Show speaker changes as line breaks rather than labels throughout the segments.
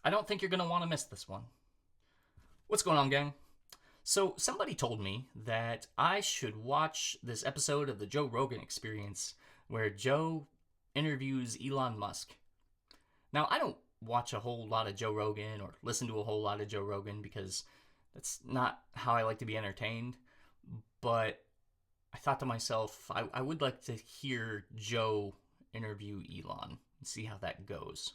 I don't think you're going to want to miss this one. What's going on, gang? So, somebody told me that I should watch this episode of the Joe Rogan Experience where Joe interviews Elon Musk. Now, I don't watch a whole lot of Joe Rogan or listen to a whole lot of Joe Rogan because that's not how I like to be entertained. But I thought to myself, I would like to hear Joe interview Elon and see how that goes.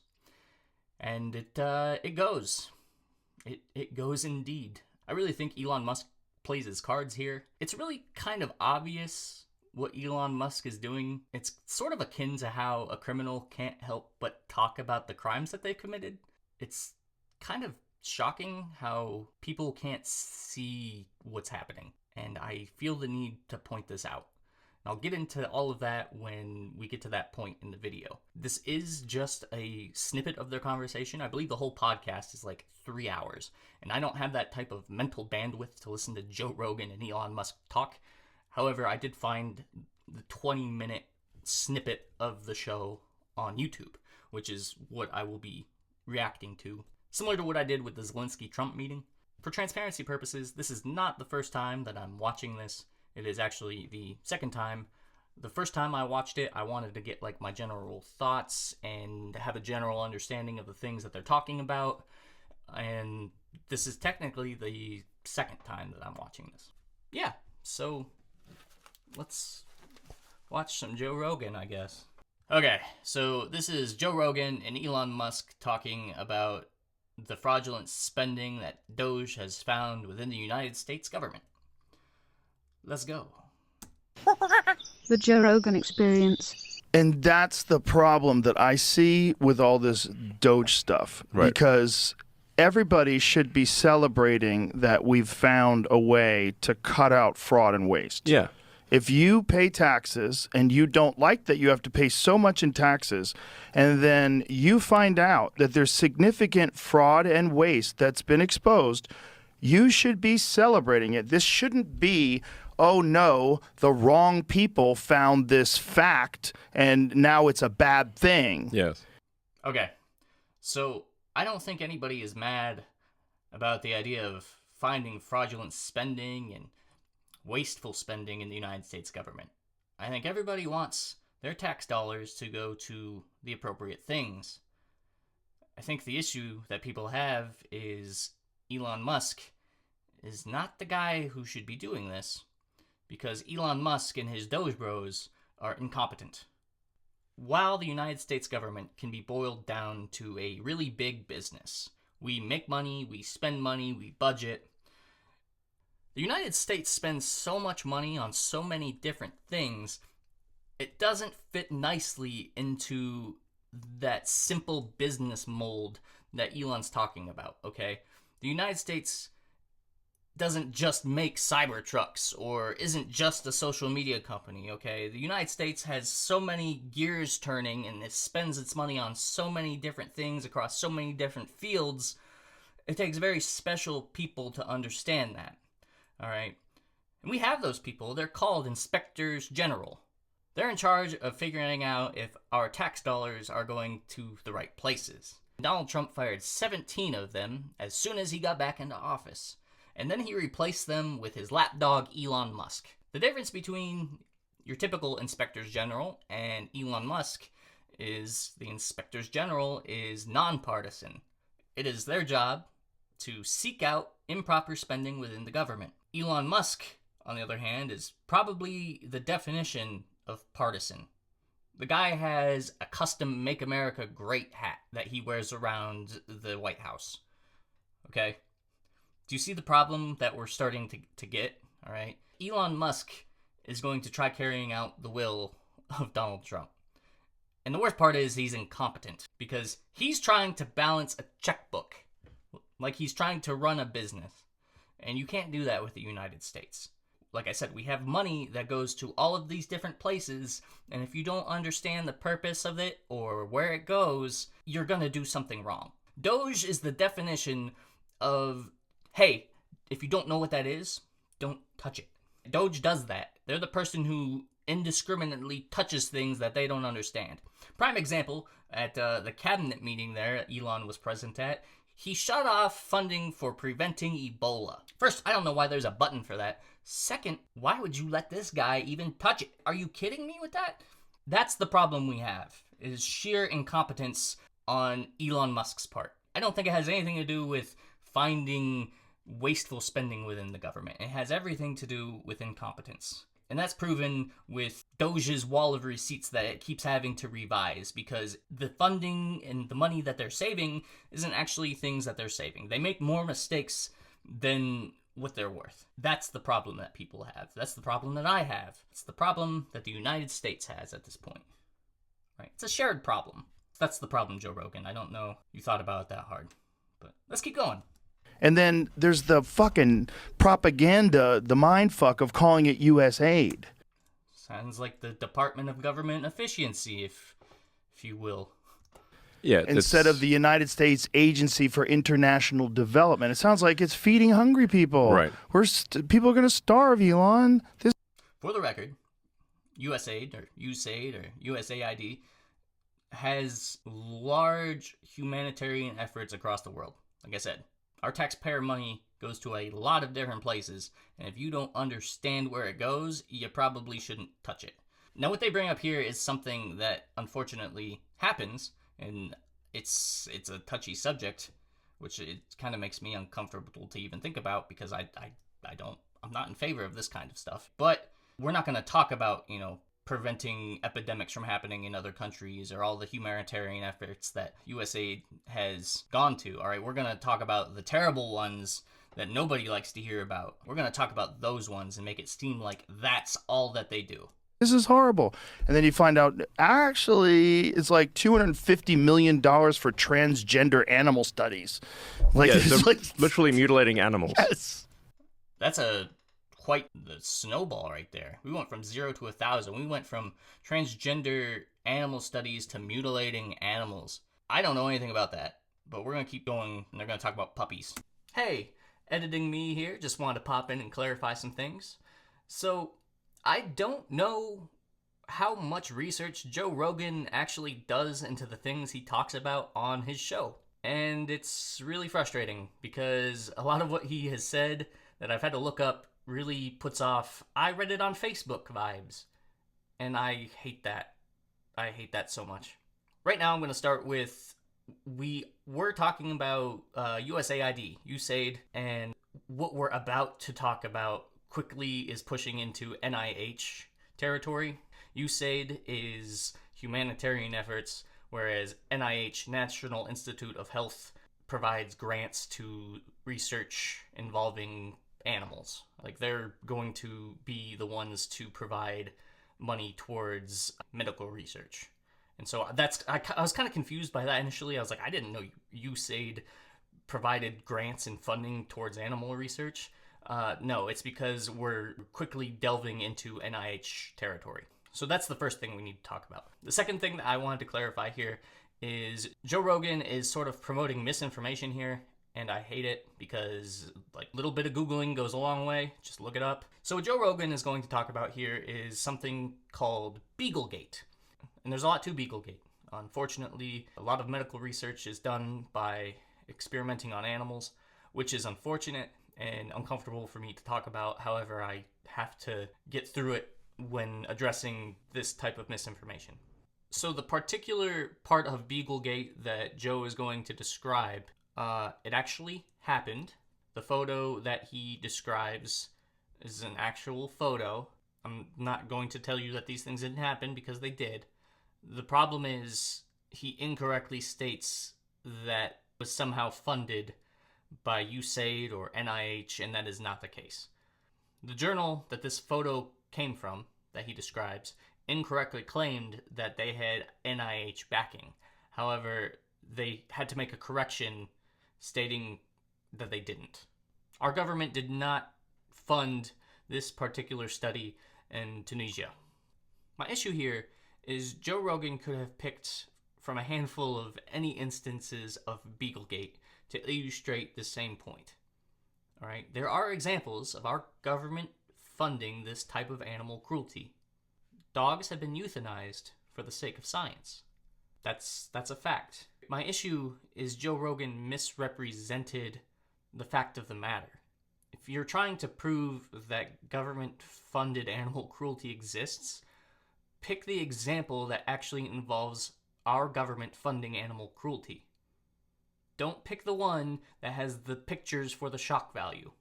And it goes. It goes indeed. I really think Elon Musk plays his cards here. It's really kind of obvious what Elon Musk is doing. It's sort of akin to how a criminal can't help but talk about the crimes that they committed. It's kind of shocking how people can't see what's happening. And I feel the need to point this out. I'll get into all of that when we get to that point in the video. This is just a snippet of their conversation. I believe the whole podcast is like 3 hours, and I don't have that type of mental bandwidth to listen to Joe Rogan and Elon Musk talk. However, I did find the 20-minute snippet of the show on YouTube, which is what I will be reacting to, similar to what I did with the Zelensky-Trump meeting. For transparency purposes, this is not the first time that I'm watching this. It is actually the second time. The first time I watched it, I wanted to get like my general thoughts and have a general understanding of the things that they're talking about. And this is technically the second time that I'm watching this. Yeah, so let's watch some Joe Rogan, I guess. Okay, so this is Joe Rogan and Elon Musk talking about the fraudulent spending that DOGE has found within the United States government. Let's go.
The Joe Rogan Experience.
And that's the problem that I see with all this DOGE stuff.
Right.
Because everybody should be celebrating that we've found a way to cut out fraud and waste.
Yeah.
If you pay taxes and you don't like that you have to pay so much in taxes, and then you find out that there's significant fraud and waste that's been exposed, you should be celebrating it. This shouldn't be, oh no, the wrong people found this fact and now it's a bad thing.
Yes.
Okay, so I don't think anybody is mad about the idea of finding fraudulent spending and wasteful spending in the United States government. I think everybody wants their tax dollars to go to the appropriate things. I think the issue that people have is Elon Musk is not the guy who should be doing this, because Elon Musk and his Doge bros are incompetent. While the United States government can be boiled down to a really big business, we make money, we spend money, we budget. The United States spends so much money on so many different things, it doesn't fit nicely into that simple business mold that Elon's talking about, okay? The United States doesn't just make Cybertrucks or isn't just a social media company, okay? The United States has so many gears turning and it spends its money on so many different things across so many different fields. It takes very special people to understand that, all right? And we have those people. They're called inspectors general. They're in charge of figuring out if our tax dollars are going to the right places. Donald Trump fired 17 of them as soon as he got back into office. And then he replaced them with his lapdog, Elon Musk. The difference between your typical inspectors general and Elon Musk is the inspectors general is nonpartisan. It is their job to seek out improper spending within the government. Elon Musk, on the other hand, is probably the definition of partisan. The guy has a custom Make America Great hat that he wears around the White House. Okay? Do you see the problem that we're starting to get? All right. Elon Musk is going to try carrying out the will of Donald Trump. And the worst part is he's incompetent because he's trying to balance a checkbook like he's trying to run a business. And you can't do that with the United States. Like I said, we have money that goes to all of these different places, and if you don't understand the purpose of it or where it goes, you're going to do something wrong. DOGE is the definition of, hey, if you don't know what that is, don't touch it. DOGE does that. They're the person who indiscriminately touches things that they don't understand. Prime example, at the cabinet meeting there Elon was present at, he shut off funding for preventing Ebola. First, I don't know why there's a button for that. Second, why would you let this guy even touch it? Are you kidding me with that? That's the problem we have, is sheer incompetence on Elon Musk's part. I don't think it has anything to do with finding wasteful spending within the government. It has everything to do with incompetence. And that's proven with DOGE's wall of receipts that it keeps having to revise, because the funding and the money that they're saving isn't actually things that they're saving. They make more mistakes than what they're worth. That's the problem that people have. That's the problem that I have. It's the problem that the United States has at this point. Right? It's a shared problem. That's the problem, Joe Rogan. I don't know you thought about it that hard. But let's keep going.
And then there's the fucking propaganda, the mindfuck of calling it U.S. aid.
Sounds like the Department of Government Efficiency, if you will.
Yeah.
Instead of the United States Agency for International Development. It sounds like it's feeding hungry people.
Right.
People are going to starve, Elon.
For the record, USAID or USAID has large humanitarian efforts across the world. Like I said, our taxpayer money goes to a lot of different places, and if you don't understand where it goes, you probably shouldn't touch it. Now, what they bring up here is something that unfortunately happens, and it's a touchy subject, which it kind of makes me uncomfortable to even think about, because I'm not in favor of this kind of stuff. But we're not going to talk about, preventing epidemics from happening in other countries or all the humanitarian efforts that USAID has gone to. All right, we're going to talk about the terrible ones that nobody likes to hear about. We're going to talk about those ones and make it seem like that's all that they do.
This is horrible. And then you find out, actually, it's like $250 million for transgender animal studies. Like,
yeah,
it's like
literally mutilating animals.
Yes.
That's quite the snowball right there. We went from 0 to 1,000. We went from transgender animal studies to mutilating animals. I don't know anything about that, but we're going to keep going, and they're going to talk about puppies. Hey, editing me here. Just wanted to pop in and clarify some things. So, I don't know how much research Joe Rogan actually does into the things he talks about on his show. And it's really frustrating, because a lot of what he has said that I've had to look up really puts off I read it on Facebook vibes. And I hate that. I hate that so much. Right now I'm going to start with, we're talking about USAID, and what we're about to talk about quickly is pushing into NIH territory. USAID is humanitarian efforts, whereas NIH, National Institute of Health, provides grants to research involving animals. Like, they're going to be the ones to provide money towards medical research. And so I was kind of confused by that initially. I was like, I didn't know USAID provided grants and funding towards animal research. No, it's because we're quickly delving into NIH territory. So that's the first thing we need to talk about. The second thing that I wanted to clarify here is Joe Rogan is sort of promoting misinformation here, and I hate it, because a little bit of Googling goes a long way. Just look it up. So what Joe Rogan is going to talk about here is something called Beaglegate. And there's a lot to Beaglegate. Unfortunately, a lot of medical research is done by experimenting on animals, which is unfortunate and uncomfortable for me to talk about. However, I have to get through it when addressing this type of misinformation. So the particular part of Beaglegate that Joe is going to describe, it actually happened. The photo that he describes is an actual photo. I'm not going to tell you that these things didn't happen, because they did. The problem is he incorrectly states that it was somehow funded by USAID or NIH, and that is not the case. The journal that this photo came from, that he describes, incorrectly claimed that they had NIH backing. However, they had to make a correction stating that they didn't. Our government did not fund this particular study in Tunisia. My issue here is Joe Rogan could have picked from a handful of any instances of Beaglegate to illustrate the same point. All right, there are examples of our government funding this type of animal cruelty. dogs have been euthanized for the sake of science. That's a fact. My issue is Joe Rogan misrepresented the fact of the matter. If you're trying to prove that government-funded animal cruelty exists, pick the example that actually involves our government funding animal cruelty. Don't pick the one that has the pictures for the shock value.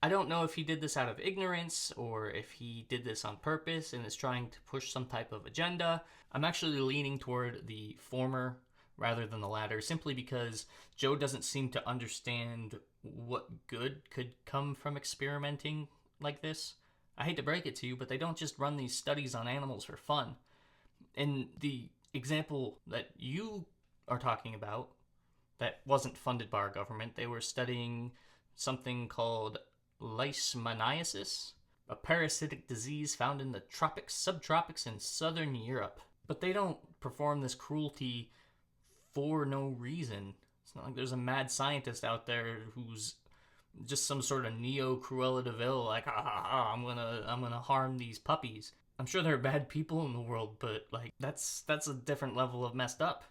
I don't know if he did this out of ignorance or if he did this on purpose and is trying to push some type of agenda. I'm actually leaning toward the former rather than the latter, simply because Joe doesn't seem to understand what good could come from experimenting like this. I hate to break it to you, but they don't just run these studies on animals for fun. In the example that you are talking about that wasn't funded by our government, they were studying something called leishmaniasis, a parasitic disease found in the tropics, subtropics, and southern Europe. But they don't perform this cruelty for no reason. It's not like there's a mad scientist out there who's just some sort of Neo-Cruella de Vil, like, I'm gonna harm these puppies. I'm sure there are bad people in the world, but like that's a different level of messed up.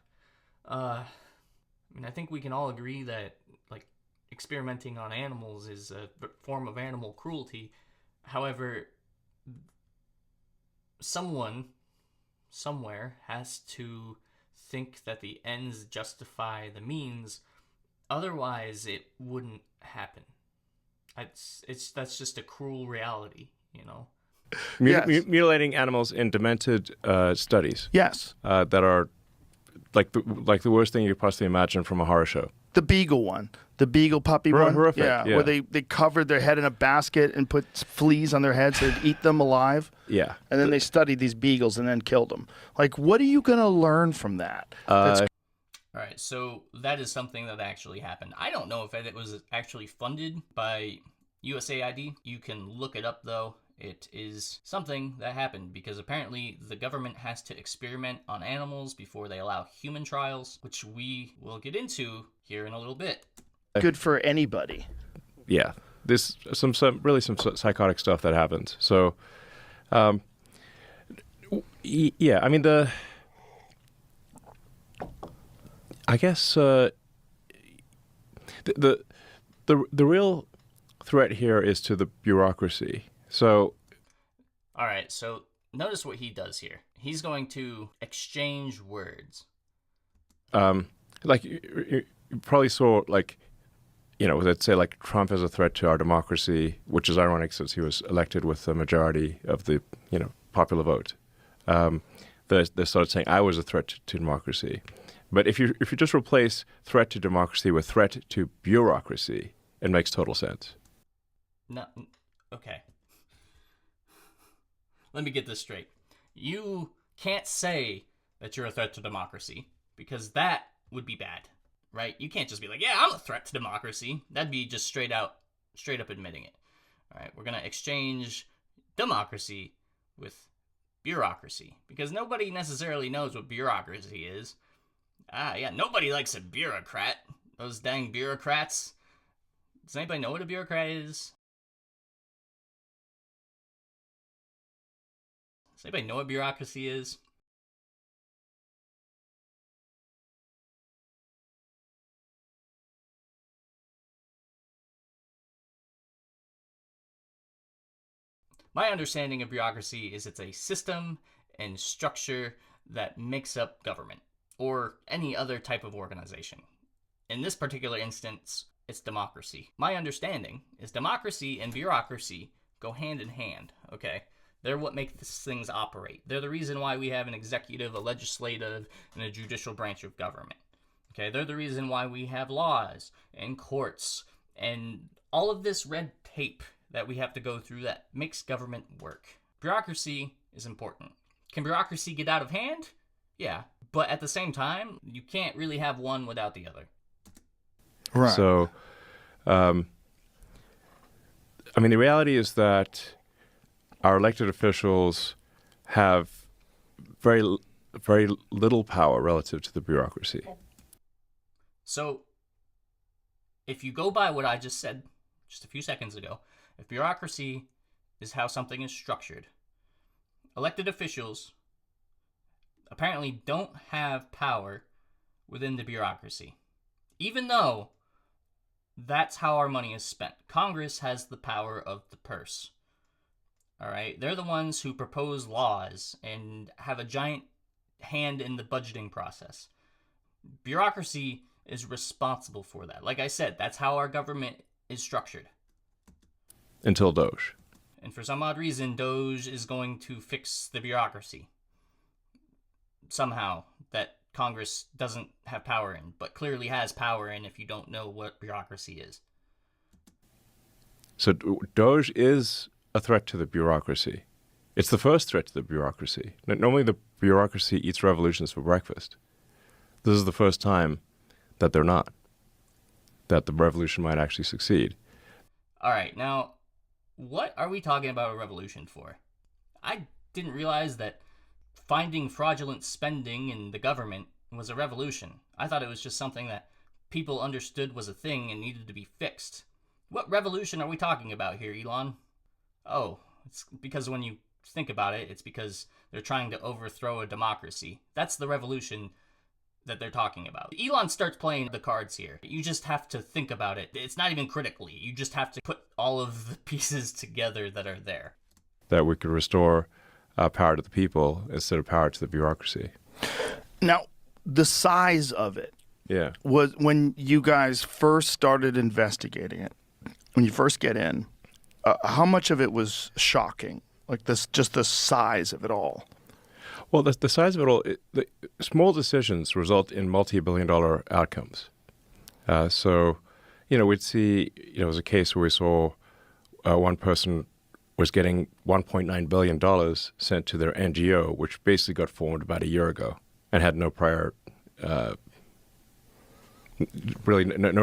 I think we can all agree that like experimenting on animals is a form of animal cruelty. However, someone somewhere has to think that the ends justify the means. Otherwise, it wouldn't happen. That's just a cruel reality, you know.
Yes.
Mutilating animals in demented studies.
Yes.
That are like the worst thing you could possibly imagine from a horror show.
The beagle one. The beagle puppy one.
Horrific.
Yeah,
Yeah.
where they covered their head in a basket and put fleas on their heads to eat them alive.
Yeah.
And then they studied these beagles and then killed them. Like, what are you going to learn from that?
All right, so that is something that actually happened. I don't know if it was actually funded by USAID. You can look it up, though. It is something that happened because apparently the government has to experiment on animals before they allow human trials, which we will get into here in a little bit.
Good for anybody.
Yeah. There's some really psychotic stuff that happens. So, yeah. I mean I guess the real threat here is to the bureaucracy. So,
all right, so notice what he does here. He's going to exchange words.
Like you probably saw, like, you know, let's say like Trump is a threat to our democracy, which is ironic since he was elected with the majority of the, you know, popular vote. They started saying I was a threat to democracy. But if you just replace threat to democracy with threat to bureaucracy, it makes total sense.
No, okay. Let me get this straight. You can't say that you're a threat to democracy because that would be bad, right? You can't just be like, yeah, I'm a threat to democracy. That'd be just straight up admitting it. All right, we're going to exchange democracy with bureaucracy because nobody necessarily knows what bureaucracy is. Yeah, nobody likes a bureaucrat. Those dang bureaucrats. Does anybody know what a bureaucrat is? Does anybody know what bureaucracy is? My understanding of bureaucracy is it's a system and structure that makes up government or any other type of organization. In this particular instance, it's democracy. My understanding is democracy and bureaucracy go hand in hand, okay? They're what make these things operate. They're the reason why we have an executive, a legislative, and a judicial branch of government. Okay, they're the reason why we have laws and courts and all of this red tape that we have to go through that makes government work. Bureaucracy is important. Can bureaucracy get out of hand? Yeah, but at the same time, you can't really have one without the other.
Right.
So, I mean, the reality is that our elected officials have very little power relative to the bureaucracy.
So, if you go by what I just said just a few seconds ago, if bureaucracy is how something is structured, elected officials apparently don't have power within the bureaucracy. Even though that's how our money is spent. Congress has the power of the purse. All right? They're the ones who propose laws and have a giant hand in the budgeting process. Bureaucracy is responsible for that. Like I said, that's how our government is structured.
Until DOGE.
And for some odd reason, DOGE is going to fix the bureaucracy. Somehow, that Congress doesn't have power in, but clearly has power in if you don't know what bureaucracy is.
So DOGE is a threat to the bureaucracy. It's the first threat to the bureaucracy. Normally the bureaucracy eats revolutions for breakfast. This is the first time that they're not. That the revolution might actually succeed.
All right, now, what are we talking about a revolution for? I didn't realize that finding fraudulent spending in the government was a revolution. I thought it was just something that people understood was a thing and needed to be fixed. What revolution are we talking about here, Elon? Oh, it's because when you think about it, it's because they're trying to overthrow a democracy. That's the revolution that they're talking about. Elon starts playing the cards here. You just have to think about it. It's not even critically. You just have to put all of the pieces together that are there.
That we could restore power to the people instead of power to the bureaucracy.
Now, the size of it
Yeah.
was when you guys first started investigating it, when you first get in, how much of it was shocking? Like this, just the size of it all.
Well, the size of it all, the small decisions result in multi-billion-dollar outcomes. So, we'd see, it was a case where we saw one person was getting $1.9 billion sent to their NGO, which basically got formed about a year ago and had no prior, no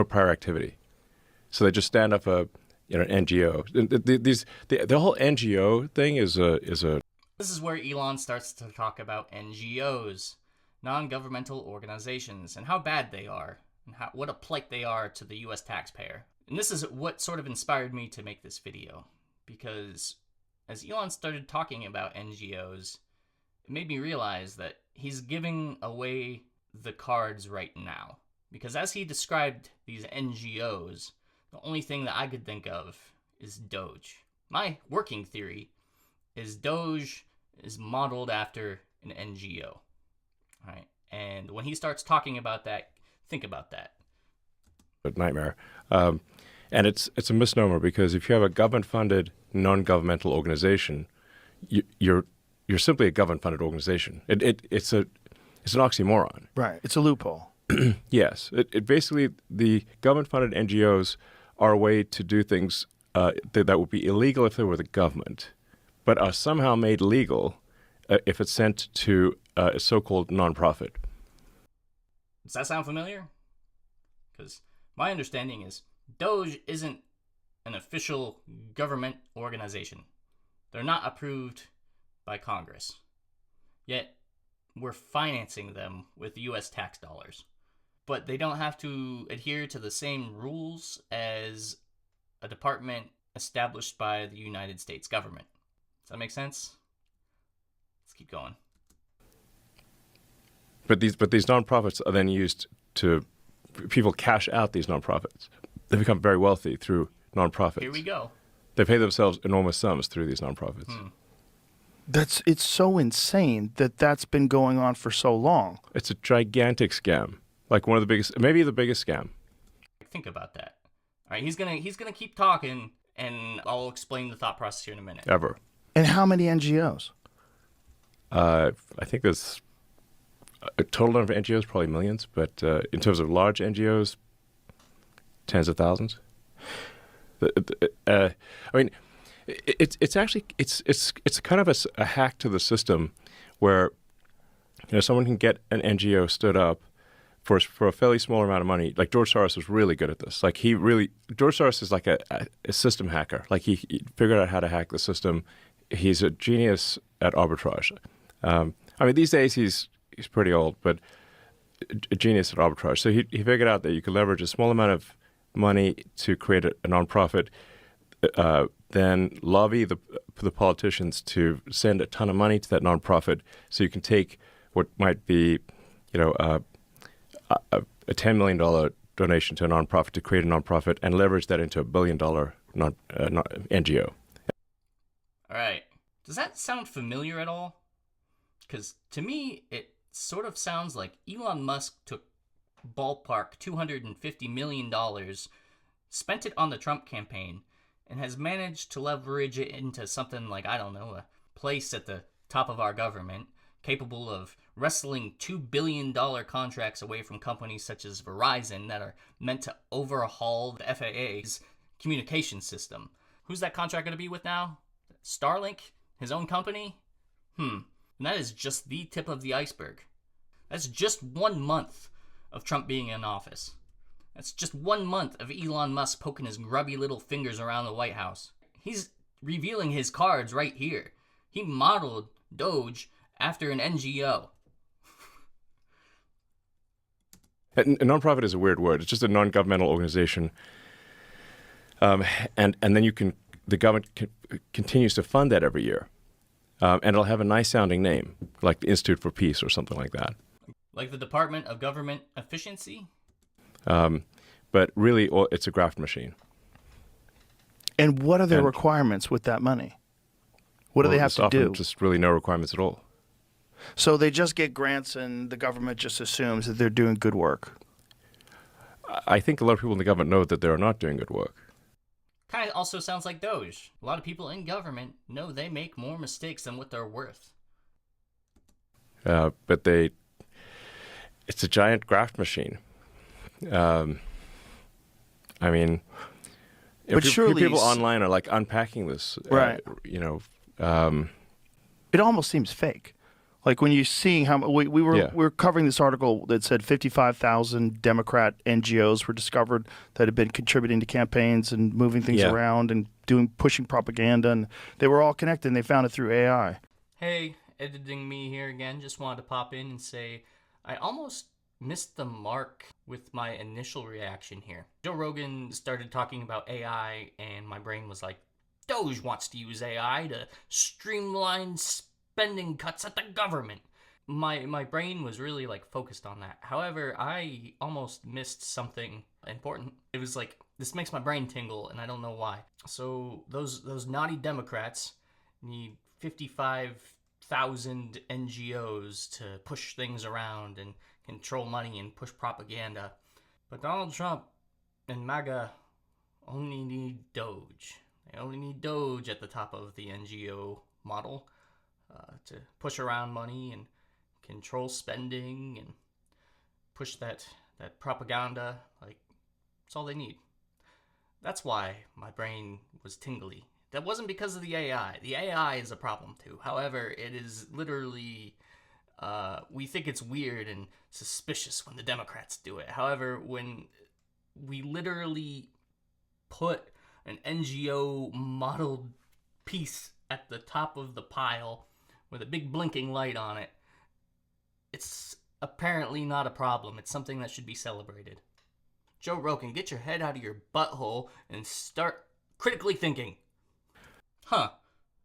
prior activity. So they just stand up an NGO. The whole NGO thing is a.
This is where Elon starts to talk about NGOs, non-governmental organizations, and how bad they are, and what a plight they are to the U.S. taxpayer. And this is what sort of inspired me to make this video, because as Elon started talking about NGOs, it made me realize that he's giving away the cards right now. Because as he described these NGOs, the only thing that I could think of is DOGE. My working theory is DOGE is modeled after an NGO. All right? And when he starts talking about that, think about that.
A nightmare. And it's a misnomer, because if you have a government-funded, non-governmental organization, you're simply a government-funded organization. It's an oxymoron.
Right. It's a loophole.
Yes. It basically, the government-funded NGOs are a way to do things that would be illegal if they were the government, but are somehow made legal if it's sent to a so-called nonprofit.
Does that sound familiar? Because my understanding is DOGE isn't an official government organization. They're not approved by Congress. Yet, we're financing them with U.S. tax dollars. But they don't have to adhere to the same rules as a department established by the United States government. Does that make sense? Let's keep going.
But these nonprofits are then used to, people cash out these nonprofits. They become very wealthy through nonprofits.
Here we go.
They pay themselves enormous sums through these nonprofits.
It's so insane that that's been going on for so long.
It's a gigantic scam, like one of the biggest, maybe the biggest scam.
Think about that. All right, he's gonna keep talking, and I'll explain the thought process here in a minute.
Ever.
And how many NGOs?
I think there's a total number of NGOs, probably millions, but in terms of large NGOs, tens of thousands. I mean, it's actually kind of a hack to the system, where someone can get an NGO stood up for a fairly small amount of money. Like George Soros was really good at this. Like George Soros is like a system hacker. Like he figured out how to hack the system. He's a genius at arbitrage. I mean, these days he's pretty old, but a genius at arbitrage. So he figured out that you could leverage a small amount of money to create a nonprofit. then lobby the politicians to send a ton of money to that nonprofit, so you can take what might be, a $10 million donation to a nonprofit to create a nonprofit and leverage that into $1 billion NGO.
All right. Does that sound familiar at all? Because to me, it sort of sounds like Elon Musk took ballpark $250 million, spent it on the Trump campaign, and has managed to leverage it into something like, I don't know, a place at the top of our government, capable of wrestling $2 billion contracts away from companies such as Verizon that are meant to overhaul the FAA's communication system. Who's that contract going to be with now? Starlink? His own company? And that is just the tip of the iceberg. That's just 1 month of Trump being in office. That's just 1 month of Elon Musk poking his grubby little fingers around the White House. He's revealing his cards right here. He modeled DOGE after an NGO.
A nonprofit is a weird word. It's just a non-governmental organization, and then the government continues to fund that every year, and it'll have a nice-sounding name, like the Institute for Peace or something like that.
Like the Department of Government Efficiency?
But really, it's a graft machine.
And what are their requirements with that money? What do they have to do?
Just really no requirements at all.
So they just get grants and the government just assumes that they're doing good work.
I think a lot of people in the government know that they're not doing good work.
Kind of also sounds like DOGE. A lot of people in government know they make more mistakes than what they're worth.
But it's a giant graft machine. I mean,
but surely
people online are like unpacking this,
right? It almost seems fake. Like when you're seeing how we were covering this article that said 55,000 Democrat NGOs were discovered that had been contributing to campaigns and moving things around and pushing propaganda, and they were all connected. And they found it through AI.
Hey, editing me here again. Just wanted to pop in and say I almost missed the mark with my initial reaction here. Joe Rogan started talking about AI, and my brain was like, DOGE wants to use AI to streamline spending cuts at the government. My brain was really like focused on that. However, I almost missed something important. It was like, this makes my brain tingle, and I don't know why. So those naughty Democrats need 55,000 NGOs to push things around and control money and push propaganda. But Donald Trump and MAGA only need DOGE. They only need DOGE at the top of the NGO model to push around money and control spending and push that propaganda. Like, that's all they need. That's why my brain was tingly. That wasn't because of the AI. The AI is a problem too. However, it is literally... we think it's weird and suspicious when the Democrats do it. However, when we literally put an NGO modeled piece at the top of the pile with a big blinking light on it, it's apparently not a problem. It's something that should be celebrated. Joe Rogan, get your head out of your butthole and start critically thinking. Huh,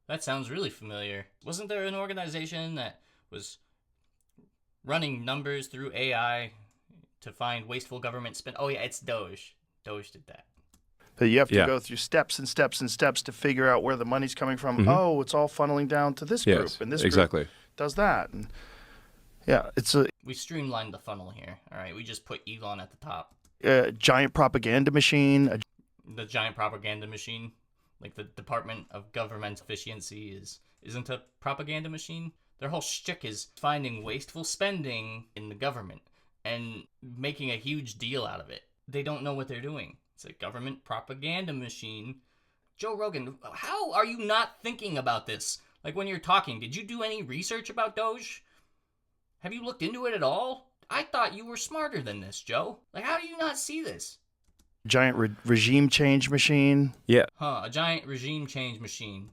that sounds really familiar. Wasn't there an organization that was running numbers through AI to find wasteful government spend? Oh yeah, it's DOGE. DOGE did that.
That you have to go through steps and steps and steps to figure out where the money's coming from. Mm-hmm. Oh, it's all funneling down to this group, and this group does that. And we streamlined the funnel here. All right, we just put Elon at the top. Giant propaganda machine.
The giant propaganda machine, like the Department of Government Efficiency isn't a propaganda machine. Their whole shtick is finding wasteful spending in the government and making a huge deal out of it. They don't know what they're doing. It's a government propaganda machine. Joe Rogan, how are you not thinking about this? Like when you're talking, did you do any research about DOGE? Have you looked into it at all? I thought you were smarter than this, Joe. Like, how do you not see this?
Giant regime change machine.
Yeah.
Huh, a giant regime change machine.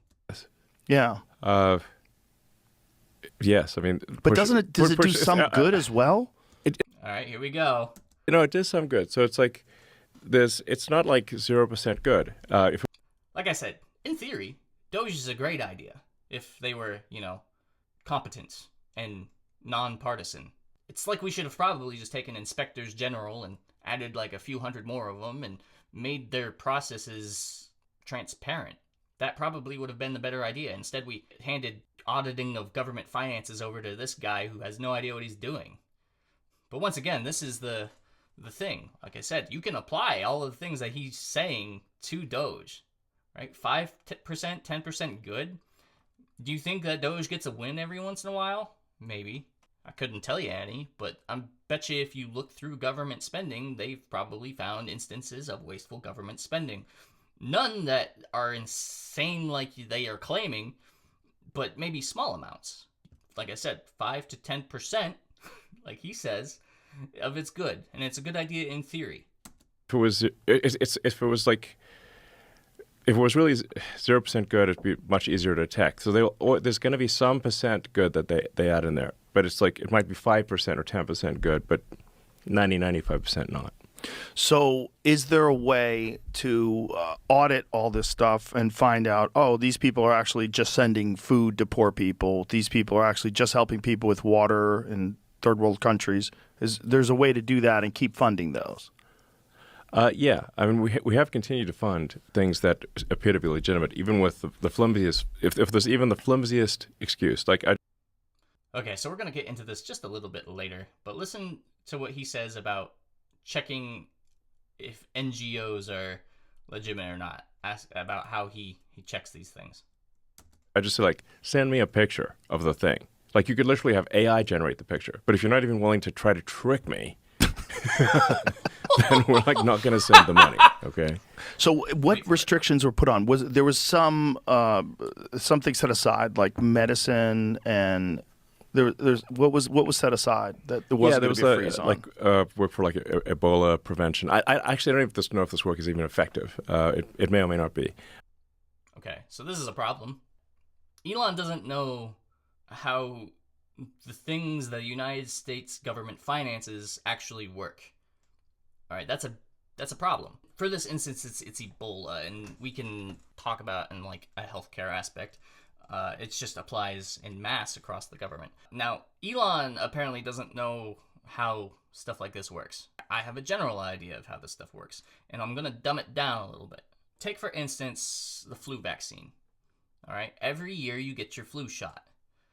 Yeah.
Yes, I mean...
But does it do some good as well?
All right, here we go.
It does some good. So it's like... it's not like 0% good.
Like I said, in theory, DOGE is a great idea if they were, competent and nonpartisan. It's like we should have probably just taken inspectors general and added like a few hundred more of them and made their processes transparent. That probably would have been the better idea. Instead, we handed auditing of government finances over to this guy who has no idea what he's doing. But once again, this is the thing. Like I said, you can apply all of the things that he's saying to DOGE, right? 5%, 10% good. Do you think that DOGE gets a win every once in a while? Maybe. I couldn't tell you any, but I bet you if you look through government spending, they've probably found instances of wasteful government spending. None that are insane like they are claiming, but maybe small amounts. Like I said, 5 to 10%, like he says, of it's good, and it's a good idea in theory.
If it was really 0% good, it'd be much easier to detect. So there's going to be some percent good that they add in there, but it's like it might be 5% or 10% good, but 95% not.
So is there a way to audit all this stuff and find out, oh, these people are actually just sending food to poor people. These people are actually just helping people with water in third world countries. There's a way to do that and keep funding those?
Yeah. I mean, we have continued to fund things that appear to be legitimate, even with the flimsiest, if there's even the flimsiest excuse.
Okay, so we're going to get into this just a little bit later, but listen to what he says about checking if NGOs are legitimate or not. Ask about how he checks these things.
I just say, send me a picture of the thing. Like, you could literally have AI generate the picture, but if you're not even willing to try to trick me, then we're not going to send the money. Okay.
So, what restrictions were put on? There was some something set aside, like medicine, and there's what was set aside that there wasn't going to be a freeze on?
Work for Ebola prevention. I actually don't even know if this work is even effective. It may or may not be.
Okay, so this is a problem. Elon doesn't know how the things the United States government finances actually work. All right, that's a problem. For this instance, it's Ebola, and we can talk about in a healthcare aspect. It just applies in mass across the government. Now, Elon apparently doesn't know how stuff like this works. I have a general idea of how this stuff works, and I'm going to dumb it down a little bit. Take, for instance, the flu vaccine. All right, every year you get your flu shot.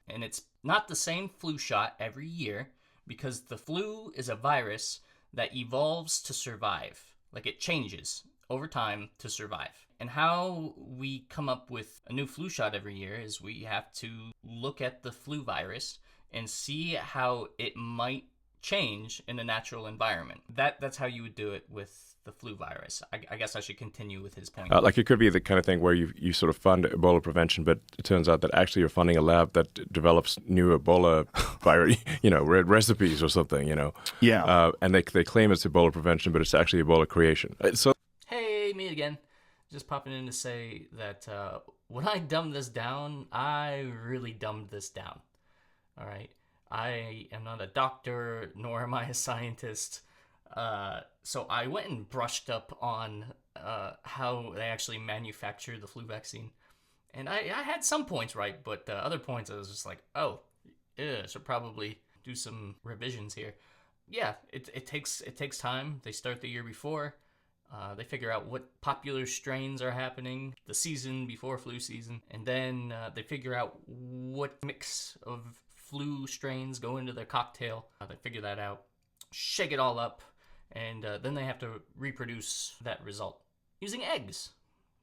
And it's not the same flu shot every year because the flu is a virus that evolves to survive. It changes over time to survive. And how we come up with a new flu shot every year is we have to look at the flu virus and see how it might change in a natural environment. That's how you would do it with the flu virus. I guess I should continue with his point.
It could be the kind of thing where you sort of fund Ebola prevention, but it turns out that actually you're funding a lab that develops new Ebola virus, recipes or something,
Yeah.
And they claim it's Ebola prevention, but it's actually Ebola creation.
Hey, me again. Just popping in to say that when I dumbed this down, I really dumbed this down. All right. I am not a doctor, nor am I a scientist. So I went and brushed up on how they actually manufacture the flu vaccine. And I had some points right, but other points I was just like, oh, yeah, should probably do some revisions here. Yeah, it takes time. They start the year before. They figure out what popular strains are happening the season before flu season. And then they figure out what mix of flu strains go into their cocktail. They figure that out, shake it all up, and then they have to reproduce that result using eggs,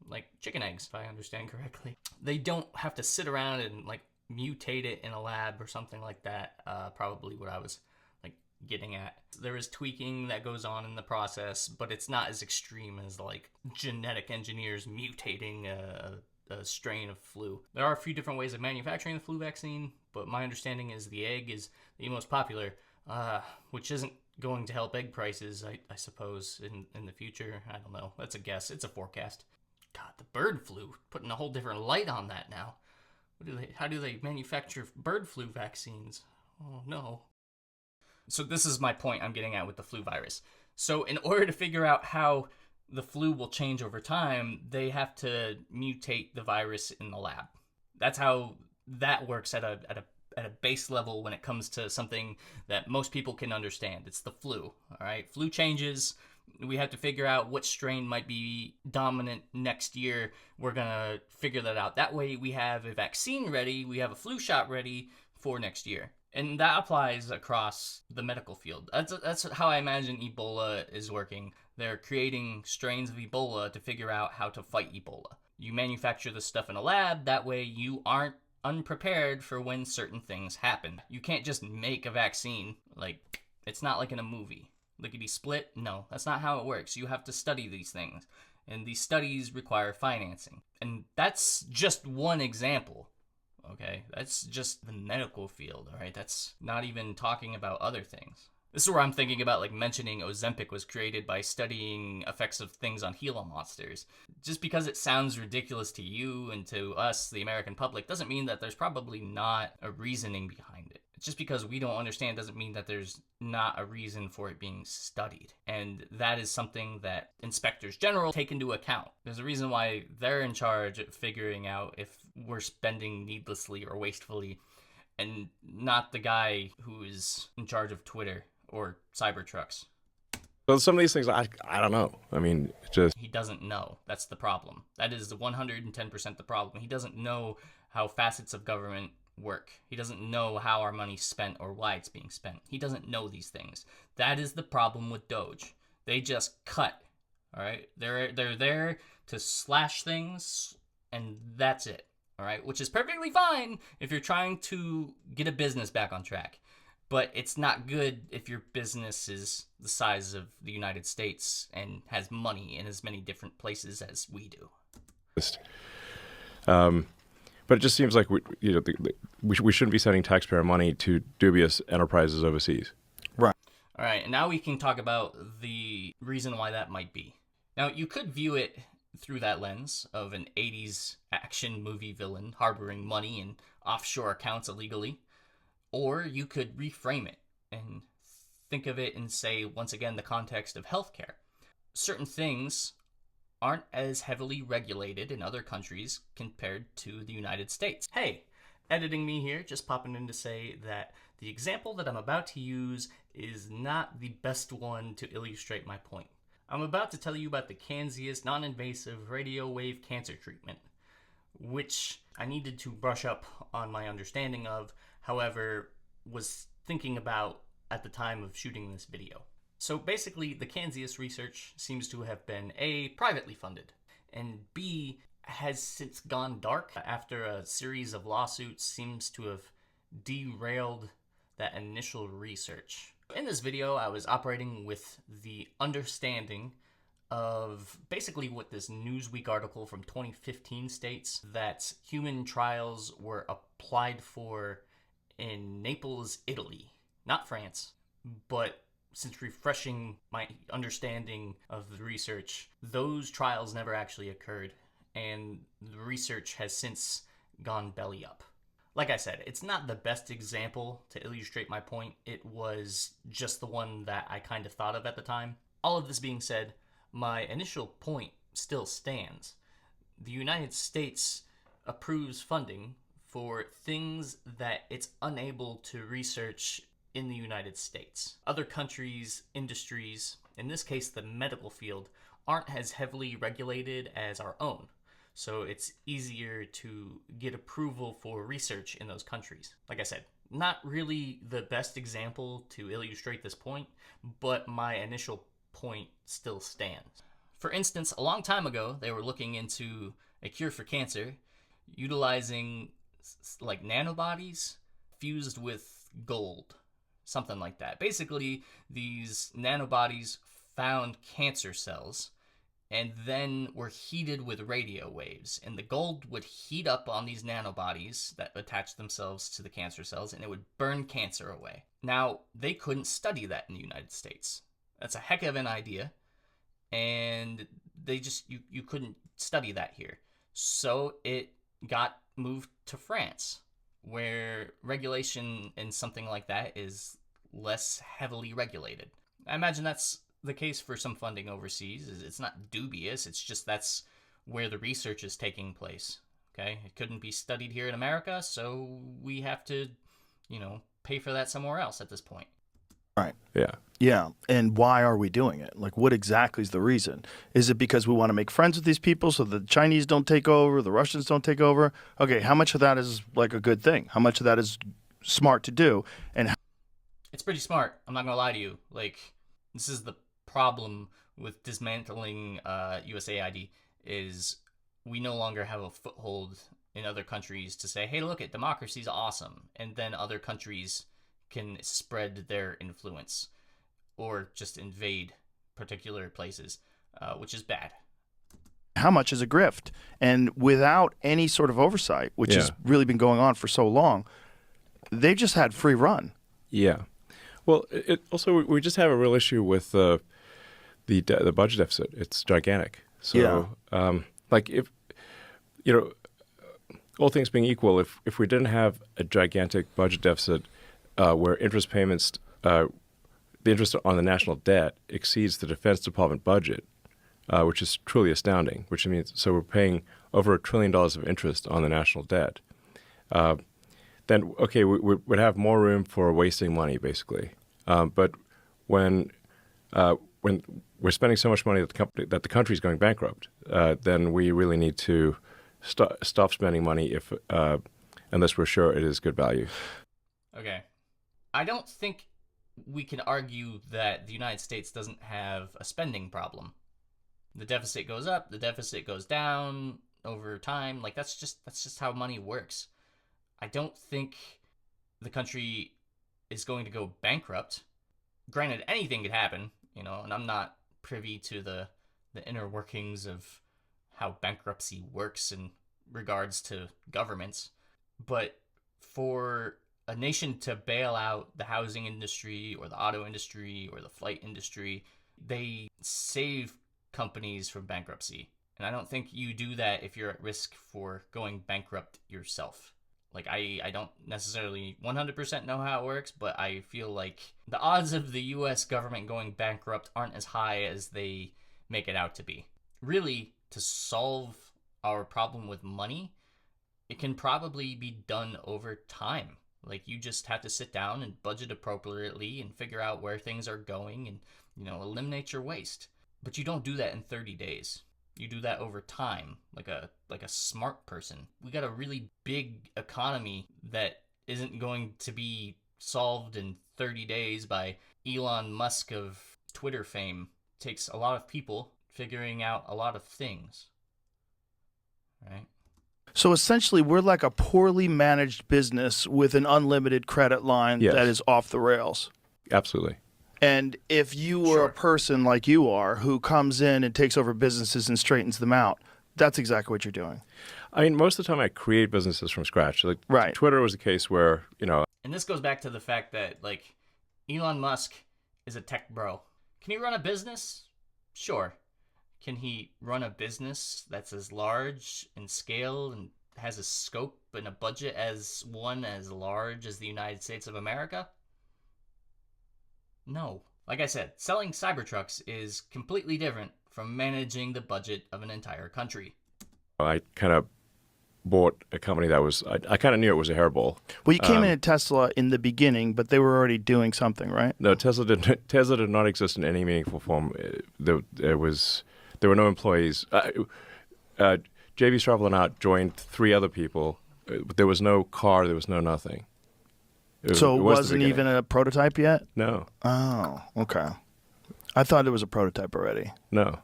like chicken eggs, if I understand correctly. They don't have to sit around and mutate it in a lab or something like that. Probably what I was getting at. There is tweaking that goes on in the process, but it's not as extreme as genetic engineers mutating a strain of flu. There are a few different ways of manufacturing the flu vaccine, but my understanding is the egg is the most popular, which isn't going to help egg prices, I suppose, in the future. I don't know. That's a guess. It's a forecast. God, the bird flu, putting a whole different light on that now. How do they manufacture bird flu vaccines? Oh, no. So this is my point I'm getting at with the flu virus. So in order to figure out how the flu will change over time, they have to mutate the virus in the lab. That's how that works at a base level when it comes to something that most people can understand. It's the flu, all right? Flu changes. We have to figure out what strain might be dominant next year. We're going to figure that out. That way we have a vaccine ready, we have a flu shot ready for next year. And that applies across the medical field. That's how I imagine Ebola is working. They're creating strains of Ebola to figure out how to fight Ebola. You manufacture this stuff in a lab, that way you aren't unprepared for when certain things happen. You can't just make a vaccine. Like, it's not like in a movie. Lickety split? No, that's not how it works. You have to study these things. And these studies require financing. And that's just one example. Okay, that's just the medical field, all right? That's not even talking about other things. This is where I'm thinking about, like, mentioning Ozempic was created by studying effects of things on Gila monsters. Just because it sounds ridiculous to you and to us, the American public, doesn't mean that there's probably not a reasoning behind it. Just because we don't understand doesn't mean that there's not a reason for it being studied. And that is something that inspectors general take into account. There's a reason why they're in charge of figuring out if we're spending needlessly or wastefully, and not the guy who is in charge of Twitter or Cybertrucks.
So some of these things, I don't know. I mean,
He doesn't know. That's the problem. That is 110% the problem. He doesn't know how facets of government work. He doesn't know how our money's spent or why it's being spent. He doesn't know these things. That is the problem with DOGE. They just cut. All right? They're there to slash things, and that's it. All right? Which is perfectly fine if you're trying to get a business back on track. But it's not good if your business is the size of the United States and has money in as many different places as we do.
But it just seems like we shouldn't be sending taxpayer money to dubious enterprises overseas.
Right.
All right, and now we can talk about the reason why that might be. Now, you could view it through that lens of an 80s action movie villain harboring money in offshore accounts illegally. Or you could reframe it and think of it in, say, once again, the context of healthcare. Certain things aren't as heavily regulated in other countries compared to the United States. Hey, editing me here, just popping in to say that the example that I'm about to use is not the best one to illustrate my point. I'm about to tell you about the Kansas non-invasive radio wave cancer treatment, which I needed to brush up on my understanding of, however, was thinking about at the time of shooting this video. So basically, the Kansas research seems to have been A, privately funded, and B, has since gone dark after a series of lawsuits seems to have derailed that initial research. In this video, I was operating with the understanding of basically what this Newsweek article from 2015 states, that human trials were applied for in Naples, Italy, not France, but since refreshing my understanding of the research, those trials never actually occurred, and the research has since gone belly up. Like I said, it's not the best example to illustrate my point. It was just the one that I kind of thought of at the time. All of this being said, my initial point still stands. The United States approves funding for things that it's unable to research in the United States. Other countries, industries, in this case the medical field, aren't as heavily regulated as our own. So it's easier to get approval for research in those countries. Like I said, not really the best example to illustrate this point, but my initial point still stands. For instance, a long time ago, they were looking into a cure for cancer utilizing like nanobodies fused with gold, something like that. Basically, these nanobodies found cancer cells and then were heated with radio waves, and the gold would heat up on these nanobodies that attached themselves to the cancer cells, and it would burn cancer away. Now, they couldn't study that in the United States. That's a heck of an idea, and they just you couldn't study that here. So it got moved to France, where regulation in something like that is less heavily regulated. I imagine that's the case for some funding overseas. It's not dubious. It's just that's where the research is taking place. Okay, it couldn't be studied here in America, so we have to, pay for that somewhere else at this point.
Right.
Yeah.
Yeah. And why are we doing it? Like, what exactly is the reason? Is it because we want to make friends with these people so the Chinese don't take over, the Russians don't take over? Okay, how much of that is like a good thing? How much of that is smart to do? And
It's pretty smart. I'm not going to lie to you. Like, this is the problem with dismantling USAID is we no longer have a foothold in other countries to say, hey, look, democracy's awesome. And then other countries can spread their influence or just invade particular places, which is bad.
how much is a grift? And without any sort of oversight, which has really been going on for so long, they've just had free run.
Yeah. Well, it also we just have a real issue with the budget deficit. It's gigantic. So, like if all things being equal, if we didn't have a gigantic budget deficit where interest payments, the interest on the national debt exceeds the Defense Department budget, which is truly astounding. Which means we're paying over $1 trillion of interest on the national debt. Then okay, we would have more room for wasting money, basically. But when we're spending so much money that the country's going bankrupt, then we really need to stop spending money unless we're sure it is good value.
Okay. I don't think we can argue that the United States doesn't have a spending problem. The deficit goes up, the deficit goes down over time. Like that's just how money works. I don't think the country is going to go bankrupt. Granted, anything could happen, and I'm not privy to the inner workings of how bankruptcy works in regards to governments. But for a nation to bail out the housing industry or the auto industry or the flight industry, they save companies from bankruptcy. And I don't think you do that if you're at risk for going bankrupt yourself. Like, I don't necessarily 100% know how it works, but I feel like the odds of the U.S. government going bankrupt aren't as high as they make it out to be. Really, to solve our problem with money, it can probably be done over time. Like, you just have to sit down and budget appropriately and figure out where things are going and, eliminate your waste. But you don't do that in 30 days. You do that over time, like a smart person. We got a really big economy that isn't going to be solved in 30 days by Elon Musk of Twitter fame. It takes a lot of people figuring out a lot of things, right?
So essentially, we're like a poorly managed business with an unlimited credit line that is off the rails.
Absolutely.
And if you were a person like you are who comes in and takes over businesses and straightens them out, that's exactly what you're doing.
I mean, most of the time I create businesses from scratch. Like,
right.
Twitter was a case where,
And this goes back to the fact that, like, Elon Musk is a tech bro. Can he run a business? Sure. Can he run a business that's as large in scale and has a scope and a budget as large as the United States of America? No. Like I said, selling Cybertrucks is completely different from managing the budget of an entire country.
I kind of bought a company that was, I kind of knew it was a hairball.
Well, you came in at Tesla in the beginning, but they were already doing something, right?
No, Tesla did not exist in any meaningful form. There were no employees. JB Straubel and I joined 3 other people. There was no car. There was no nothing.
So it wasn't even a prototype yet?
No.
Oh, okay. I thought it was a prototype already.
No.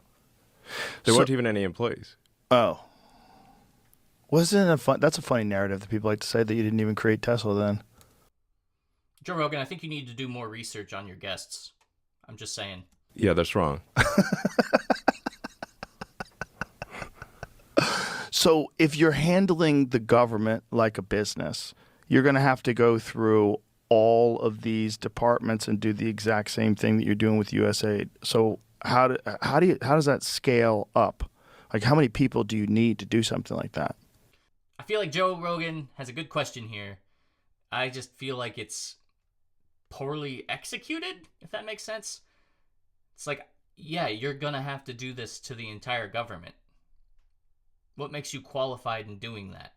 There weren't even any employees.
Oh. Wasn't it that's a funny narrative that people like to say, that you didn't even create Tesla then.
Joe Rogan, I think you need to do more research on your guests. I'm just saying.
Yeah, that's wrong.
So if you're handling the government like a business, you're going to have to go through all of these departments and do the exact same thing that you're doing with USAID. So how does that scale up? Like, how many people do you need to do something like that?
I feel like Joe Rogan has a good question here. I just feel like it's poorly executed, if that makes sense. It's like, yeah, you're gonna have to do this to the entire government. What makes you qualified in doing that?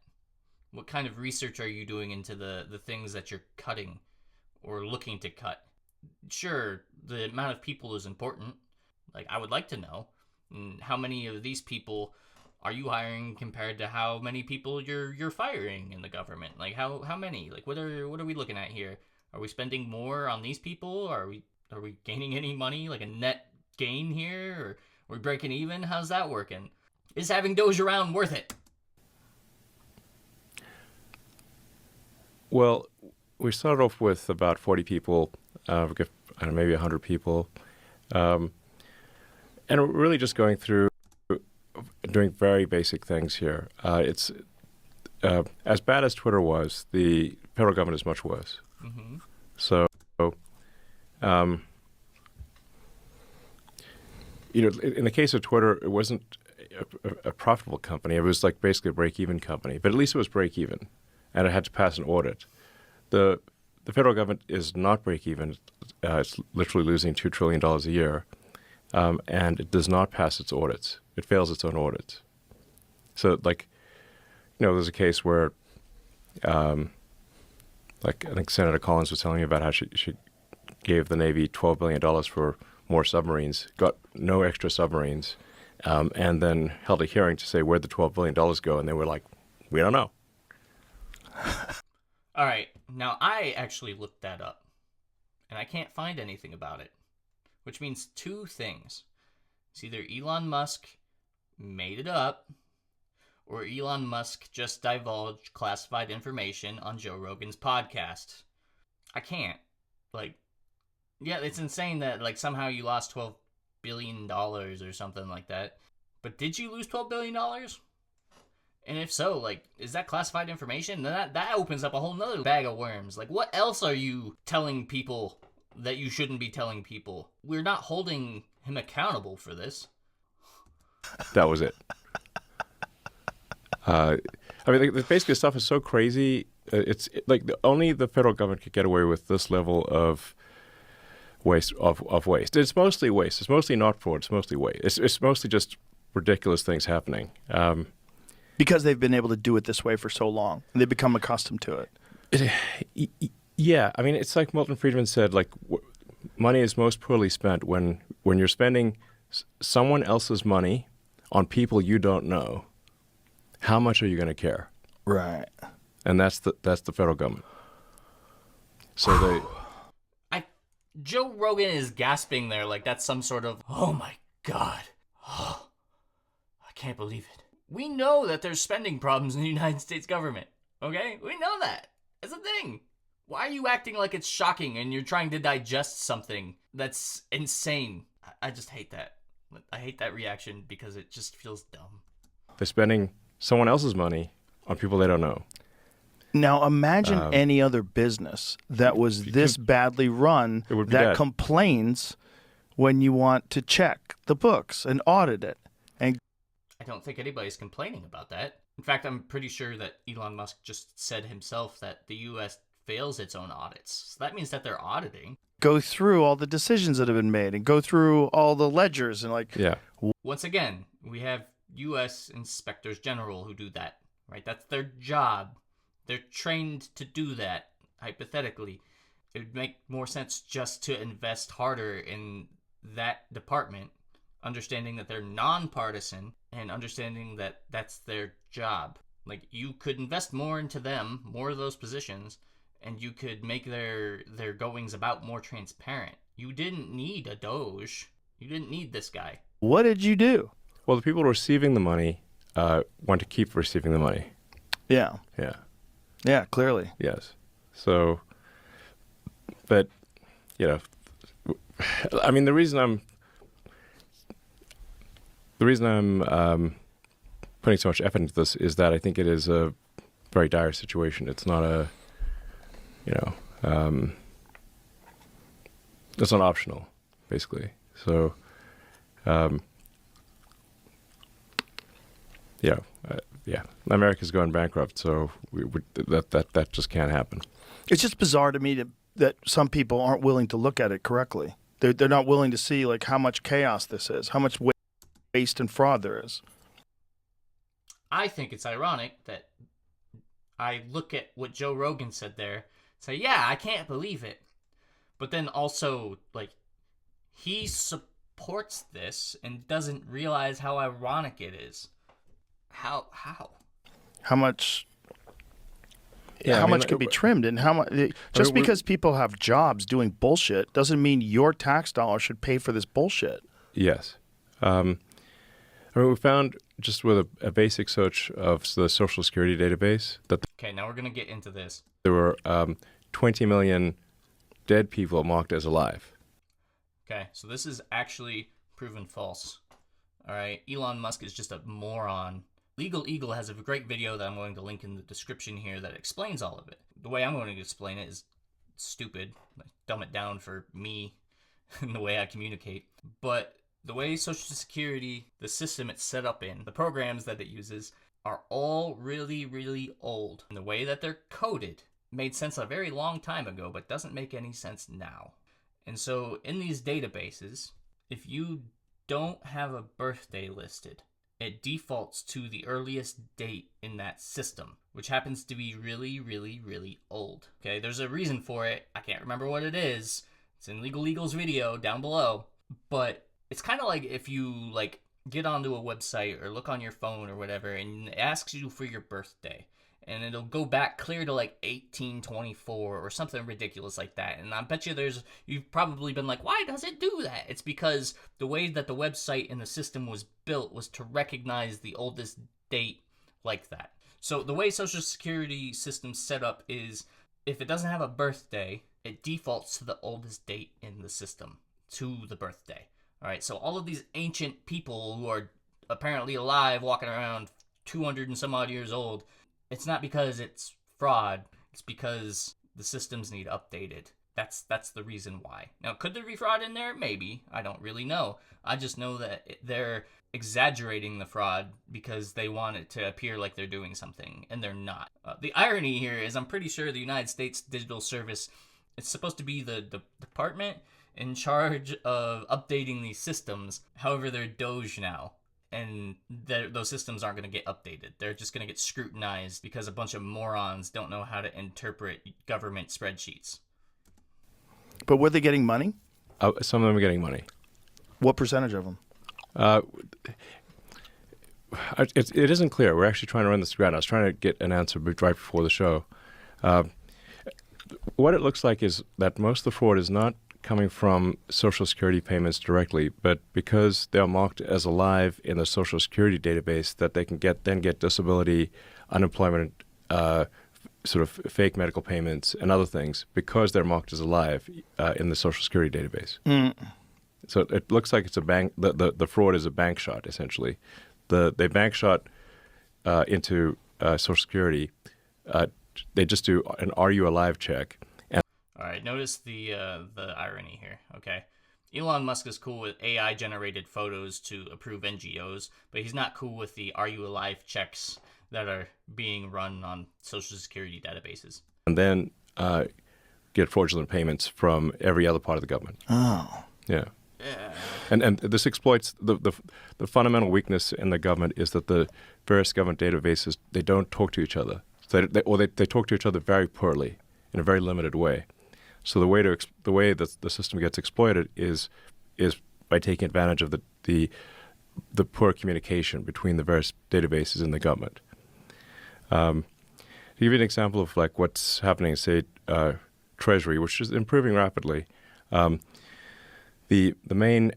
What kind of research are you doing into the things that you're cutting or looking to cut? Sure, the amount of people is important. Like, I would like to know how many of these people are you hiring compared to how many people you're firing in the government? Like, how many? Like, what are we looking at here? Are we spending more on these people? Are we gaining any money, like a net gain here, or are we breaking even? How's that working? Is having Doge around worth it?
Well, we started off with about 40 people, I don't know, maybe 100 people. And we're really just going through doing very basic things here. It's as bad as Twitter was, the federal government is much worse.
Mm-hmm.
So, in the case of Twitter, it wasn't a profitable company. It was like basically a break-even company, but at least it was break-even, and it had to pass an audit. The federal government is not break-even. It's literally losing $2 trillion a year, and it does not pass its audits. It fails its own audits. So, there's a case where, I think Senator Collins was telling me about how she gave the Navy $12 billion for more submarines, got no extra submarines, and then held a hearing to say where'd the $12 billion go, and they were like, we don't know.
All right, now I actually looked that up, and I can't find anything about it, which means two things. It's either Elon Musk made it up, or Elon Musk just divulged classified information on Joe Rogan's podcast. I can't. Yeah, it's insane that, somehow you lost $12 billion or something like that. But did you lose $12 billion? And if so, is that classified information? Then that opens up a whole nother bag of worms. What else are you telling people that you shouldn't be telling people? We're not holding him accountable for this.
That was it. Basically, the stuff is so crazy. Only the federal government could get away with this level of waste. It's mostly waste. It's mostly not fraud. It's mostly waste. It's mostly just ridiculous things happening.
Because they've been able to do it this way for so long. They've become accustomed to it.
Yeah. It's like Milton Friedman said, money is most poorly spent when you're spending someone else's money on people you don't know. How much are you going to care?
Right.
And that's the federal government. So
Joe Rogan is gasping there like that's some sort of, oh my God. Oh, I can't believe it. We know that there's spending problems in the United States government. Okay? We know that. It's a thing. Why are you acting like it's shocking and you're trying to digest something that's insane? I just hate that. I hate that reaction because it just feels dumb.
They're spending someone else's money on people they don't know.
Now imagine any other business that was this badly run that complains when you want to check the books and audit it. And
I don't think anybody's complaining about that. In fact, I'm pretty sure that Elon Musk just said himself that the U.S. fails its own audits. So that means that they're auditing.
Go through all the decisions that have been made and go through all the ledgers and
Yeah.
Once again, we have U.S. inspectors general who do that, right? That's their job. They're trained to do that, hypothetically. It would make more sense just to invest harder in that department, understanding that they're nonpartisan and understanding that that's their job. You could invest more into them, more of those positions, and you could make their goings about more transparent. You didn't need a Doge. You didn't need this guy.
What did you do?
Well, the people receiving the money want to keep receiving the money.
Yeah.
Yeah.
Yeah, clearly.
Yes. So, but, the reason I'm putting so much effort into this is that I think it is a very dire situation. It's not a, it's not optional, basically. So, America's going bankrupt, so that just can't happen.
It's just bizarre to me that some people aren't willing to look at it correctly. They're not willing to see like how much chaos this is, how much waste and fraud there is.
I think it's ironic that I look at what Joe Rogan said there, say, yeah, I can't believe it. But then also, like, he supports this and doesn't realize how ironic it is. How?
How much?
Yeah,
how much can be trimmed, and how much? Just because people have jobs doing bullshit doesn't mean your tax dollar should pay for this bullshit.
Yes. We found just with a basic search of the Social Security database that
Okay, now we're going to get into this.
there were 20 million dead people marked as alive.
Okay, so this is actually proven false. All right, Elon Musk is just a moron. Legal Eagle has a great video that I'm going to link in the description here that explains all of it. The way I'm going to explain it is stupid. Dumb it down for me and the way I communicate. But the way Social Security, the system it's set up in, the programs that it uses, are all really, really old. And the way that they're coded made sense a very long time ago, but doesn't make any sense now. And so in these databases, if you don't have a birthday listed, it defaults to the earliest date in that system, which happens to be really, really, really old. Okay, there's a reason for it. I can't remember what it is. It's in Legal Eagle's video down below. But it's kind of like if you like get onto a website or look on your phone or whatever, and it asks you for your birthday. And it'll go back clear to like 1824 or something ridiculous like that. And I bet you you've probably been like, why does it do that? It's because the way that the website and the system was built was to recognize the oldest date like that. So the way Social Security system's set up is if it doesn't have a birthday, it defaults to the oldest date in the system, to the birthday. All right, so all of these ancient people who are apparently alive, walking around 200 and some odd years old, it's not because it's fraud. It's because the systems need updated. That's the reason why. Now, could there be fraud in there? Maybe. I don't really know. I just know that they're exaggerating the fraud because they want it to appear like they're doing something, and they're not. The irony here is I'm pretty sure the United States Digital Service is supposed to be the department in charge of updating these systems. However, they're DOGE now. And those systems aren't going to get updated. They're just going to get scrutinized because a bunch of morons don't know how to interpret government spreadsheets.
But were they getting money?
Some of them are getting money.
What percentage of them?
It isn't clear. We're actually trying to run this through. I was trying to get an answer right before the show. What it looks like is that most of the fraud is not coming from Social Security payments directly, but because they're marked as alive in the Social Security database, that they can get disability, unemployment, sort of fake medical payments and other things because they're marked as alive in the Social Security database. Mm. So it looks like it's a bank. The fraud is a bank shot essentially. They bank shot into Social Security. They just do an "Are you alive?" check.
All right, notice the irony here, okay? Elon Musk is cool with AI-generated photos to approve NGOs, but he's not cool with the "Are you alive?" checks that are being run on Social Security databases.
And then get fraudulent payments from every other part of the government.
Oh.
Yeah. And this exploits the fundamental weakness in the government is that the various government databases, they don't talk to each other. So they talk to each other very poorly in a very limited way. So the way that the system gets exploited is by taking advantage of the poor communication between the various databases in the government. To give you an example of like what's happening, say Treasury, which is improving rapidly, the main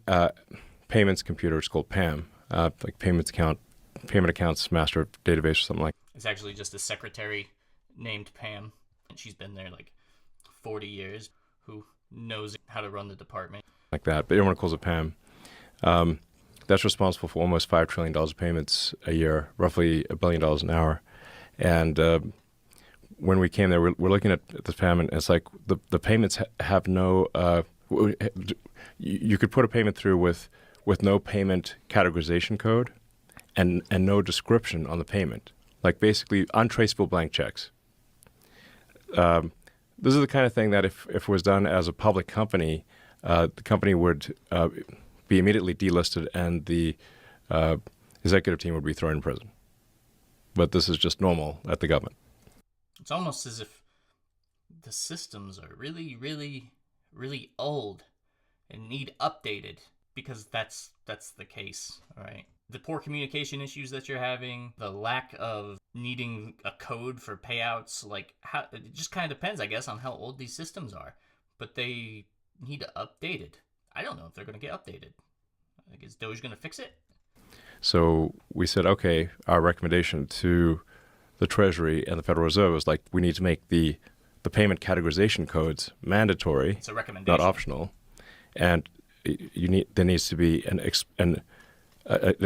payments computer is called PAM, like payment accounts master database or something like.
It's actually just a secretary named Pam, and she's been there like 40 years, who knows how to run the department.
Like that, but everyone calls it PAM. That's responsible for almost $5 trillion of payments a year, roughly $1 billion an hour. And when we came there, we're looking at the PAM, and it's like the payments have no... you could put a payment through with no payment categorization code and no description on the payment. Like basically untraceable blank checks. This is the kind of thing that if it was done as a public company, the company would be immediately delisted and the executive team would be thrown in prison. But this is just normal at the government.
It's almost as if the systems are really, really, really old and need updated, because that's the case, all right? The poor communication issues that you're having, the lack of needing a code for payouts, like how it just kind of depends, I guess, on how old these systems are. But they need updated. I don't know if they're going to get updated. Like, is DOGE going to fix it?
So we said, okay, our recommendation to the Treasury and the Federal Reserve is like, we need to make the payment categorization codes mandatory,
It's a recommendation,
not optional, and there needs to be an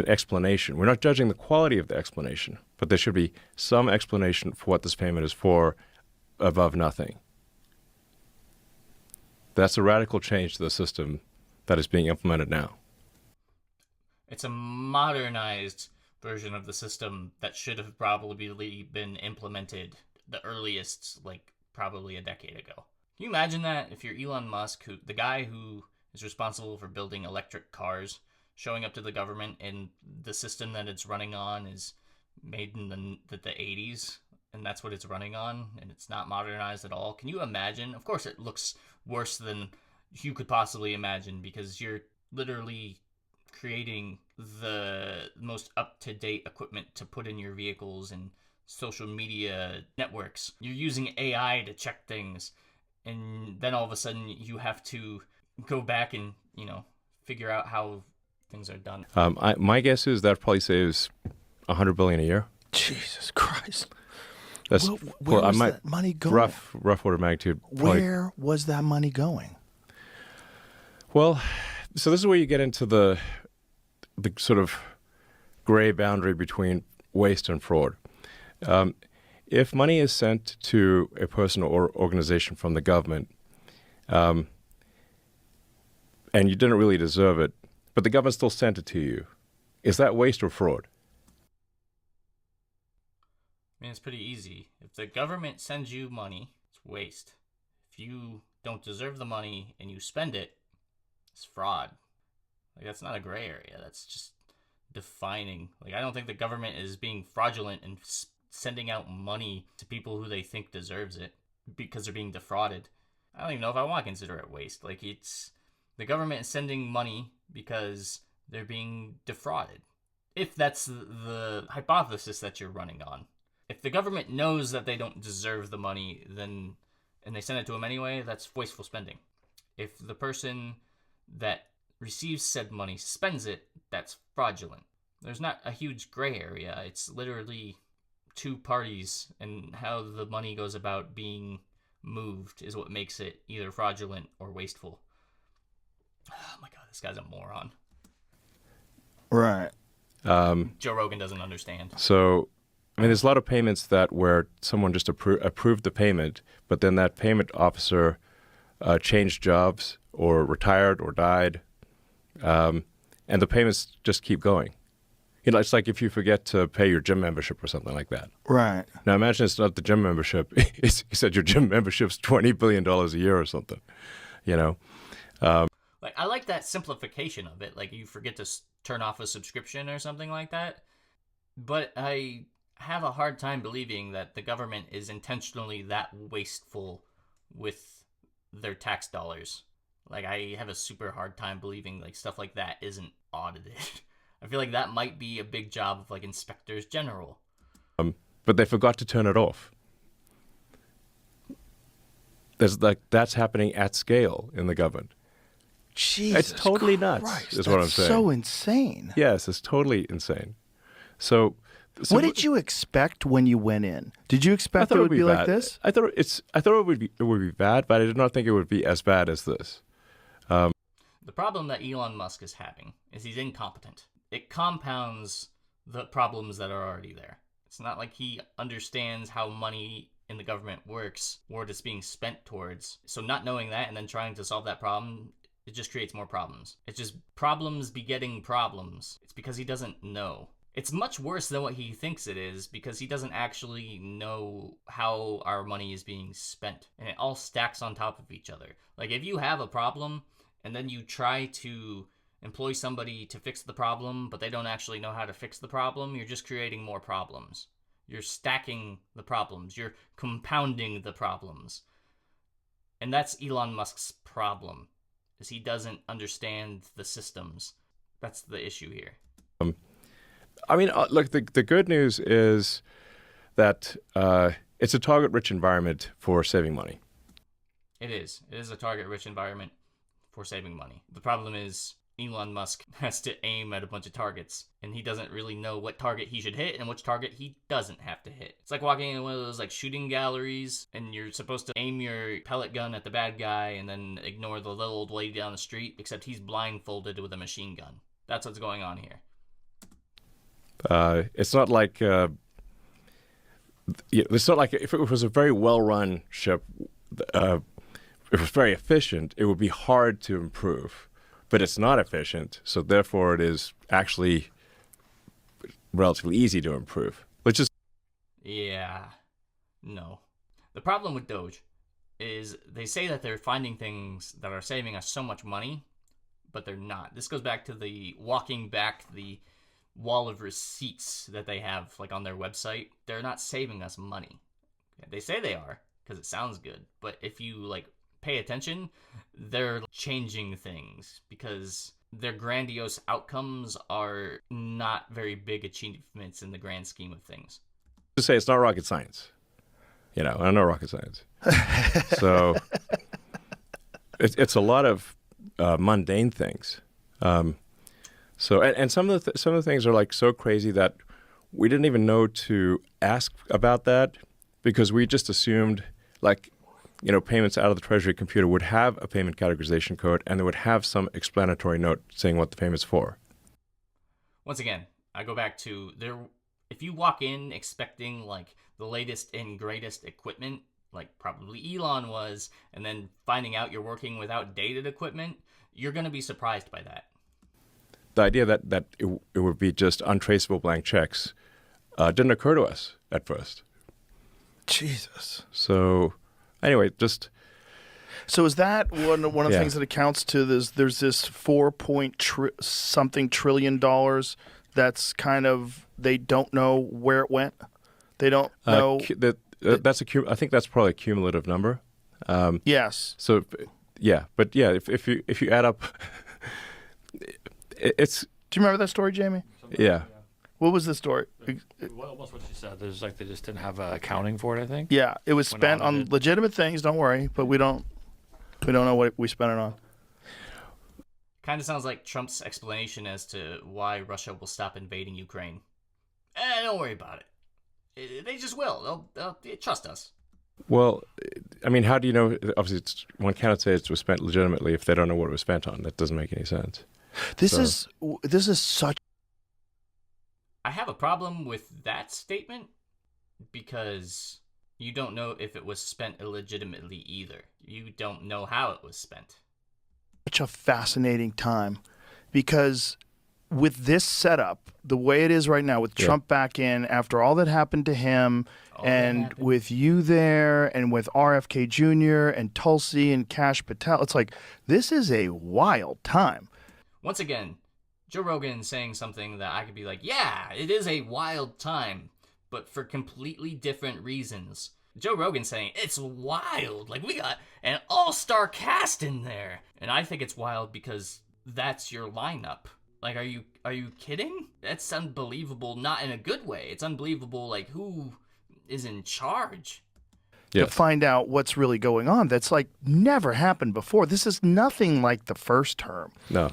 explanation. We're not judging the quality of the explanation, but there should be some explanation for what this payment is for above nothing. That's a radical change to the system that is being implemented now.
It's a modernized version of the system that should have probably been implemented the earliest, like probably a decade ago. Can you imagine that if you're Elon Musk, the guy who is responsible for building electric cars, showing up to the government and the system that it's running on is made in the 80s, and that's what it's running on, and it's not modernized at all? Can you imagine? Of course it looks worse than you could possibly imagine, because you're literally creating the most up-to-date equipment to put in your vehicles and social media networks. You're using AI to check things, and then all of a sudden you have to go back and, figure out how things are done.
My guess is that probably saves $100 billion a year.
Jesus Christ.
That's
where was that money going?
Rough order of magnitude. Probably.
Where was that money going?
Well, so this is where you get into the sort of gray boundary between waste and fraud. If money is sent to a person or organization from the government, and you didn't really deserve it, but the government still sent it to you, is that waste or fraud?
I mean, it's pretty easy. If the government sends you money, it's waste. If you don't deserve the money and you spend it, it's fraud. Like, that's not a gray area. That's just defining. Like, I don't think the government is being fraudulent and sending out money to people who they think deserves it because they're being defrauded. I don't even know if I want to consider it waste. Like, it's the government is sending money because they're being defrauded. If that's the hypothesis that you're running on. If the government knows that they don't deserve the money, and they send it to them anyway, that's wasteful spending. If the person that receives said money spends it, that's fraudulent. There's not a huge gray area. It's literally two parties, and how the money goes about being moved is what makes it either fraudulent or wasteful. Oh my god, this guy's a moron.
Right.
Joe Rogan doesn't understand.
So, I mean, there's a lot of payments where someone just approved the payment, but then that payment officer changed jobs or retired or died, and the payments just keep going. It's like if you forget to pay your gym membership or something like that.
Right.
Now imagine it's not the gym membership. You said your gym membership's $20 billion a year or something,
Like, I like that simplification of it. Like, you forget to turn off a subscription or something like that. But I have a hard time believing that the government is intentionally that wasteful with their tax dollars. Like, I have a super hard time believing, like, stuff like that isn't audited. I feel like that might be a big job of, like, inspectors general.
But they forgot to turn it off. That's happening at scale in the government.
Jesus
It's totally
Christ,
nuts, is what I'm saying.
So insane.
Yes, it's totally insane. So
what did you expect when you went in? Did you expect
it
would be
bad.
like this?
I thought it would be bad, but I did not think it would be as bad as this.
The problem that Elon Musk is having is he's incompetent. It compounds the problems that are already there. It's not like he understands how money in the government works, what it's being spent towards. So not knowing that and then trying to solve that problem, it just creates more problems. It's just problems begetting problems. It's because he doesn't know. It's much worse than what he thinks it is, because he doesn't actually know how our money is being spent. And it all stacks on top of each other. Like, if you have a problem and then you try to employ somebody to fix the problem, but they don't actually know how to fix the problem, you're just creating more problems. You're stacking the problems. You're compounding the problems. And that's Elon Musk's problem, is he doesn't understand the systems. That's the issue here.
Look, the good news is that it's a target-rich environment for saving money.
It is. It is a target-rich environment for saving money. The problem is Elon Musk has to aim at a bunch of targets, and he doesn't really know what target he should hit and which target he doesn't have to hit. It's like walking in one of those like shooting galleries, and you're supposed to aim your pellet gun at the bad guy and then ignore the little old lady down the street, except he's blindfolded with a machine gun. That's what's going on here.
It's not like if it was a very well-run ship, if it was very efficient, it would be hard to improve. But it's not efficient, so therefore it is actually relatively easy to improve.
Yeah. No. The problem with DOGE is they say that they're finding things that are saving us so much money, but they're not. This goes back to the walking back the wall of receipts that they have like on their website. They're not saving us money. They say they are because it sounds good, but if you like pay attention, they're changing things because their grandiose outcomes are not very big achievements in the grand scheme of things.
To say it's not rocket science. I know rocket science. So it's a lot of mundane things. And some of the things are like so crazy that we didn't even know to ask about that because we just assumed payments out of the Treasury computer would have a payment categorization code and they would have some explanatory note saying what the payment's for.
Once again, I go back to if you walk in expecting like the latest and greatest equipment, like probably Elon was, and then finding out you're working with outdated equipment, you're going to be surprised by that.
The idea that it would be just untraceable blank checks didn't occur to us at first.
Jesus.
So anyway,
So is that one of the
Yeah.
things that accounts to this? There's this $4 trillion that's kind of, they don't know where it went. They don't know.
I think that's probably a cumulative number.
Yes.
So yeah, but yeah, if you add up, it's.
Do you remember that story, Jamie?
Yeah.
What was the story?
Almost what she said. There's like they just didn't have accounting for it, I think.
Yeah, it was
When
spent on
audited.
legitimate things. Don't worry, but we don't know what we spent it on.
Kind of sounds like Trump's explanation as to why Russia will stop invading Ukraine. Don't worry about it. They just will. They'll trust us.
Well, I mean, how do you know? Obviously, one cannot say it was spent legitimately if they don't know what it was spent on. That doesn't make any sense.
This is such.
I have a problem with that statement because you don't know if it was spent illegitimately either. You don't know how it was spent.
Such a fascinating time because with this setup, the way it is right now, with Trump back in after all that happened to him, and with you there, and with RFK Jr. and Tulsi and Kash Patel, it's like this is a wild time.
Once again, Joe Rogan saying something that I could be like, yeah, it is a wild time, but for completely different reasons. Joe Rogan saying, it's wild, like we got an all-star cast in there. And I think it's wild because that's your lineup. Like, are you kidding? That's unbelievable, not in a good way. It's unbelievable, like, who is in charge?
To find out what's really going on. That's like never happened before. This is nothing like the first term.
No.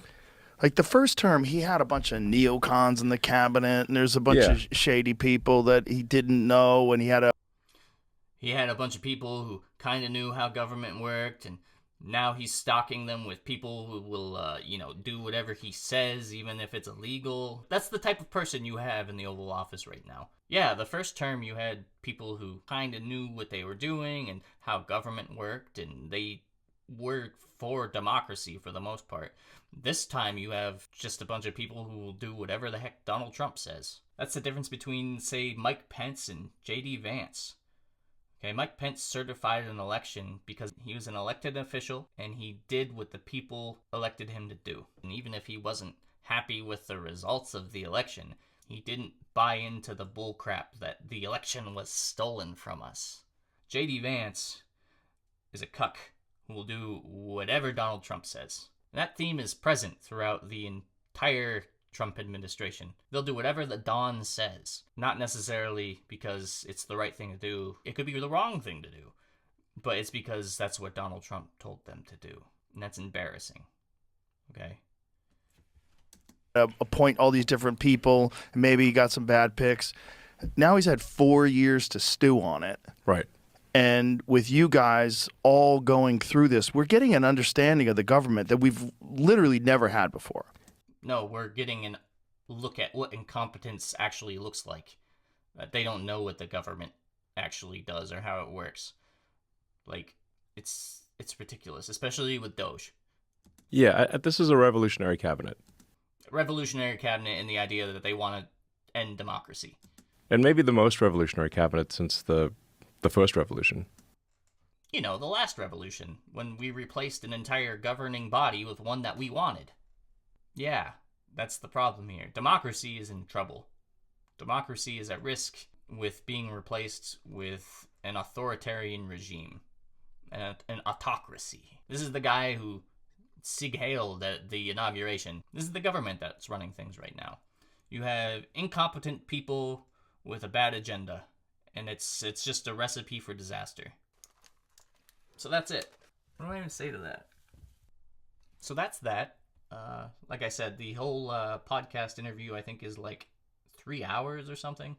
Like the first term, he had a bunch of neocons in the cabinet, and there's a bunch of shady people that he didn't know, and he had a
bunch of people who kind of knew how government worked, and now he's stocking them with people who will, do whatever he says, even if it's illegal. That's the type of person you have in the Oval Office right now. Yeah, the first term you had people who kind of knew what they were doing and how government worked, and they were for democracy for the most part. This time you have just a bunch of people who will do whatever the heck Donald Trump says. That's the difference between, say, Mike Pence and J.D. Vance. Okay, Mike Pence certified an election because he was an elected official and he did what the people elected him to do. And even if he wasn't happy with the results of the election, he didn't buy into the bullcrap that the election was stolen from us. J.D. Vance is a cuck who will do whatever Donald Trump says. And that theme is present throughout the entire Trump administration. They'll do whatever the Don says. Not necessarily because it's the right thing to do. It could be the wrong thing to do. But it's because that's what Donald Trump told them to do. And that's embarrassing. Okay?
Appoint all these different people. Maybe he got some bad picks. Now he's had 4 years to stew on it.
Right.
And with you guys all going through this, we're getting an understanding of the government that we've literally never had before.
No, we're getting a look at what incompetence actually looks like. They don't know what the government actually does or how it works. Like, it's ridiculous, especially with DOGE.
Yeah, this is a revolutionary cabinet.
Revolutionary cabinet and the idea that they want to end democracy.
And maybe the most revolutionary cabinet since the first revolution.
You know, the last revolution, when we replaced an entire governing body with one that we wanted. Yeah, that's the problem here. Democracy is in trouble. Democracy is at risk with being replaced with an authoritarian regime. An autocracy. This is the guy who Sig hailed at the inauguration. This is the government that's running things right now. You have incompetent people with a bad agenda, and it's just a recipe for disaster. So that's it. What do I even say to that? So that's that. Like I said, the whole podcast interview I think is like 3 hours or something.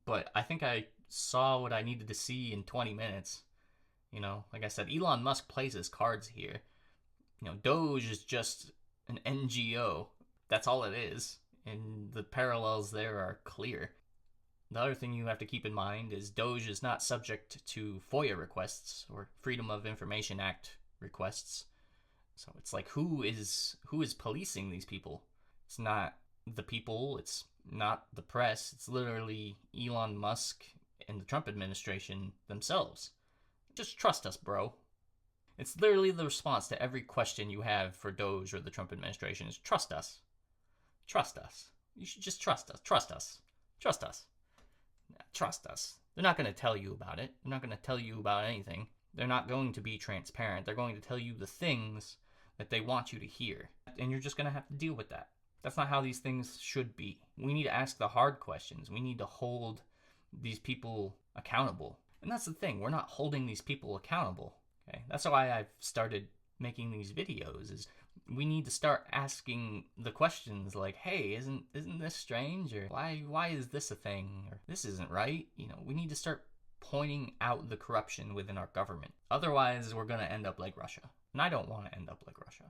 But I think I saw what I needed to see in 20 minutes. You know, like I said, Elon Musk plays his cards here. You know, DOGE is just an NGO. That's all it is. And the parallels there are clear. The other thing you have to keep in mind is DOGE is not subject to FOIA requests or Freedom of Information Act requests. So it's like, who is policing these people? It's not the people. It's not the press. It's literally Elon Musk and the Trump administration themselves. Just trust us, bro. It's literally the response to every question you have for DOGE or the Trump administration is trust us. Trust us. You should just trust us. Trust us. Trust us. Trust us. They're not going to tell you about it. They're not going to tell you about anything. They're not going to be transparent. They're going to tell you the things that they want you to hear. And you're just going to have to deal with that. That's not how these things should be. We need to ask the hard questions. We need to hold these people accountable. And that's the thing. We're not holding these people accountable. Okay? That's why I've started making these videos, is we need to start asking the questions like, hey, isn't this strange? Or why is this a thing? Or this isn't right. You know, we need to start pointing out the corruption within our government. Otherwise, we're going to end up like Russia. And I don't want to end up like Russia.